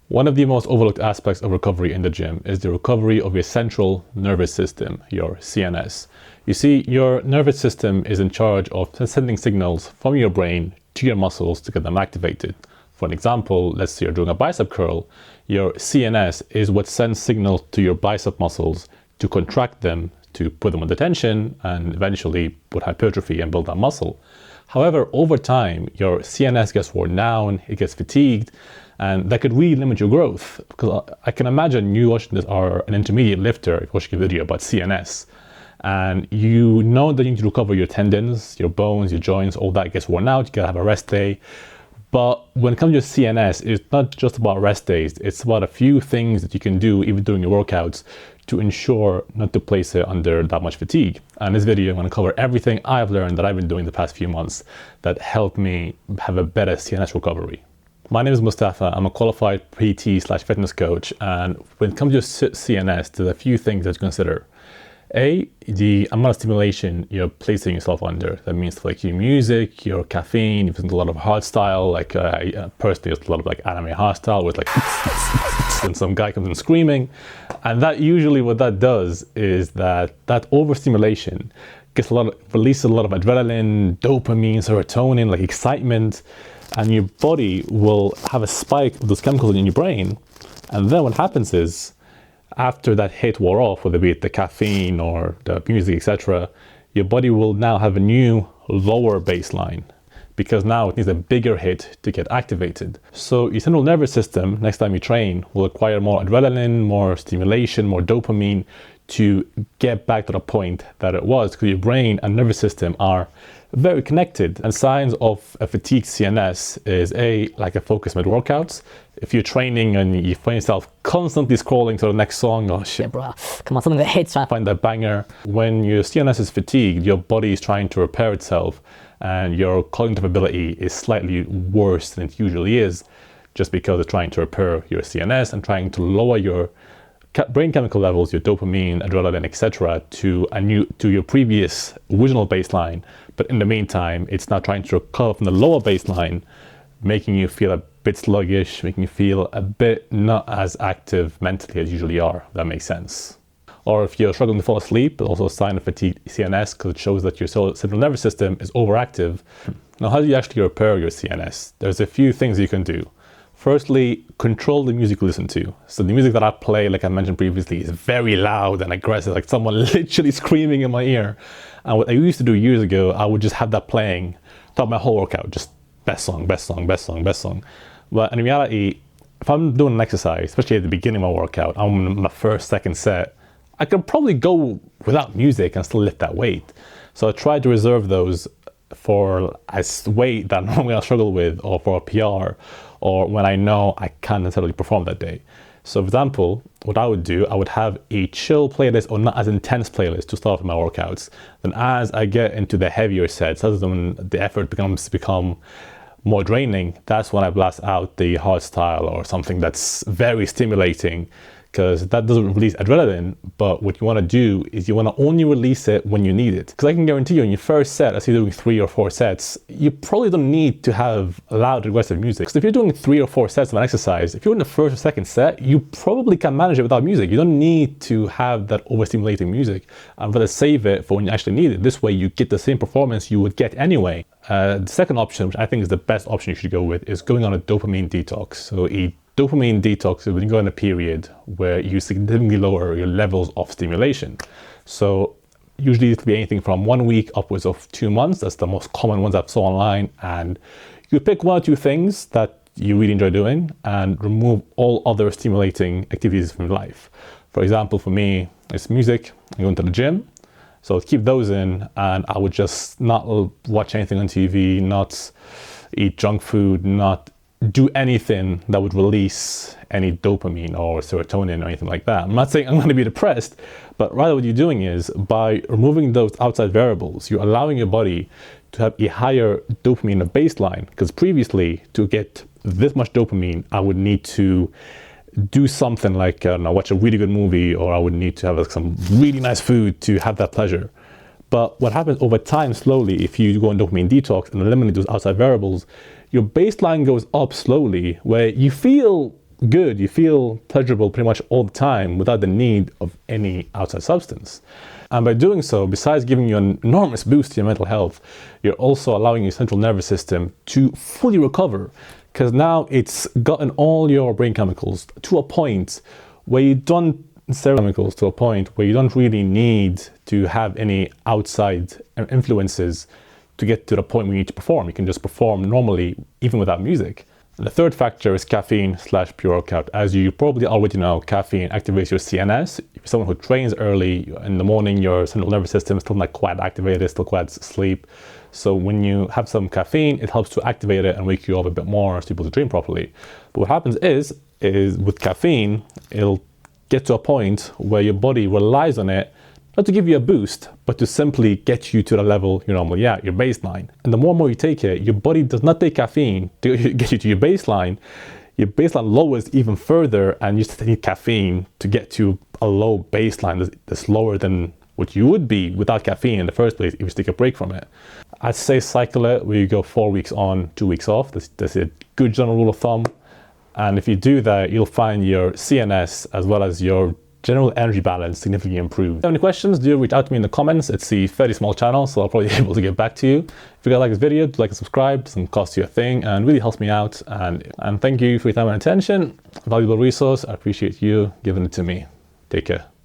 One of the most overlooked aspects of recovery in the gym is the recovery of your central nervous system, your CNS. You see, your nervous system is in charge of sending signals from your brain to your muscles to get them activated. For an example, let's say you're doing a bicep curl, your CNS is what sends signals to your bicep muscles to contract them, to put them under tension, and eventually put hypertrophy and build that muscle. However, over time, your CNS gets worn down, it gets fatigued, and that could really limit your growth. Because I can imagine you watching this are an intermediate lifter, watching a video about CNS, and you know that you need to recover your tendons, your bones, your joints, all that gets worn out, you gotta have a rest day. But when it comes to your CNS, it's not just about rest days, it's about a few things that you can do even during your workouts to ensure not to place it under that much fatigue. And in this video, I'm going to cover everything I've learned that I've been doing the past few months that helped me have a better CNS recovery. My name is Mustafa. I'm a qualified PT/fitness coach. And when it comes to CNS, there's a few things to consider. The amount of stimulation you're placing yourself under. That means like your music, your caffeine, if there's a lot of hard style, like personally, there's a lot of like anime hard style with like and some guy comes in screaming. And that usually what that does is that overstimulation releases a lot of adrenaline, dopamine, serotonin, like excitement, and your body will have a spike of those chemicals in your brain. And then what happens is, after that hit wore off, whether it be the caffeine or the music, etc., your body will now have a new lower baseline because now it needs a bigger hit to get activated. So your central nervous system, next time you train, will acquire more adrenaline, more stimulation, more dopamine to get back to the point that it was, because your brain and nervous system are very connected. And signs of a fatigued CNS is like a focus mid-workouts. If you're training and you find yourself constantly scrolling to the next song, oh shit, bro, come on, something that hits, right? Find that banger. When your CNS is fatigued, your body is trying to repair itself and your cognitive ability is slightly worse than it usually is, just because it's trying to repair your CNS and trying to lower your brain chemical levels, your dopamine, adrenaline, etc., to your previous original baseline. But in the meantime, it's now trying to recover from the lower baseline, making you feel a bit sluggish, making you feel a bit not as active mentally as you usually are, if that makes sense. Or if you're struggling to fall asleep, it's also a sign of fatigued CNS because it shows that your central nervous system is overactive. Now, how do you actually repair your CNS? There's a few things you can do. Firstly, control the music you listen to. So the music that I play, like I mentioned previously, is very loud and aggressive, like someone literally screaming in my ear. And what I used to do years ago, I would just have that playing throughout my whole workout, just best song, best song, best song, best song. But in reality, if I'm doing an exercise, especially at the beginning of my workout, I'm in my first, second set, I could probably go without music and still lift that weight. So I try to reserve those for a weight that normally I struggle with, or for a PR, or when I know I can't necessarily perform that day. So for example, what I would do, I would have a chill playlist or not as intense playlist to start with my workouts. Then as I get into the heavier sets, as when the effort become more draining, that's when I blast out the hard style or something that's very stimulating, because that doesn't release adrenaline. But what you want to do is you want to only release it when you need it. Because I can guarantee you in your first set, as you're doing 3 or 4 sets, you probably don't need to have loud aggressive music. Because if you're doing 3 or 4 sets of an exercise, if you're in the first or second set, you probably can manage it without music. You don't need to have that overstimulating music. I'm going to save it for when you actually need it. This way you get the same performance you would get anyway. The second option, which I think is the best option you should go with, is going on a dopamine detox. So a dopamine detox is when you go in a period where you significantly lower your levels of stimulation. So usually it could be anything from 1 week upwards of 2 months. That's the most common ones I've saw online. And you pick 1 or 2 things that you really enjoy doing and remove all other stimulating activities from your life. For example, for me, it's music, I go into the gym. So I'd keep those in, and I would just not watch anything on TV, not eat junk food, not do anything that would release any dopamine or serotonin or anything like that. I'm not saying I'm going to be depressed, but rather what you're doing is, by removing those outside variables, you're allowing your body to have a higher dopamine baseline. Because previously, to get this much dopamine, I would need to do something like watch a really good movie, or I would need to have some really nice food to have that pleasure. But what happens over time, slowly, if you go on dopamine detox and eliminate those outside variables, your baseline goes up slowly, where you feel good, you feel pleasurable pretty much all the time without the need of any outside substance. And by doing so, besides giving you an enormous boost to your mental health, you're also allowing your central nervous system to fully recover, because now it's gotten all your brain chemicals to a point where you don't chemicals to a point where you don't really need to have any outside influences to get to the point where you need to perform. You can just perform normally even without music. And the third factor is caffeine/pre-workout. As you probably already know, caffeine activates your CNS. If you're someone who trains early in the morning, your central nervous system is still not quite activated, still quite asleep. So when you have some caffeine, it helps to activate it and wake you up a bit more so you're able to dream properly. But what happens is with caffeine, it'll get to a point where your body relies on it not to give you a boost, but to simply get you to the level you're normally at, your baseline. And the more and more you take it, your body does not take caffeine to get you to your baseline. Your baseline lowers even further, and you just need caffeine to get to a low baseline that's lower than what you would be without caffeine in the first place if you take a break from it. I'd say cycle it where you go 4 weeks on, 2 weeks off. That's a good general rule of thumb. And if you do that, you'll find your CNS as well as your general energy balance significantly improved. If you have any questions, do reach out to me in the comments. It's a fairly small channel, so I'll probably be able to get back to you. If you guys like this video, do like and subscribe. It doesn't cost you a thing and really helps me out. And thank you for your time and attention. A valuable resource. I appreciate you giving it to me. Take care.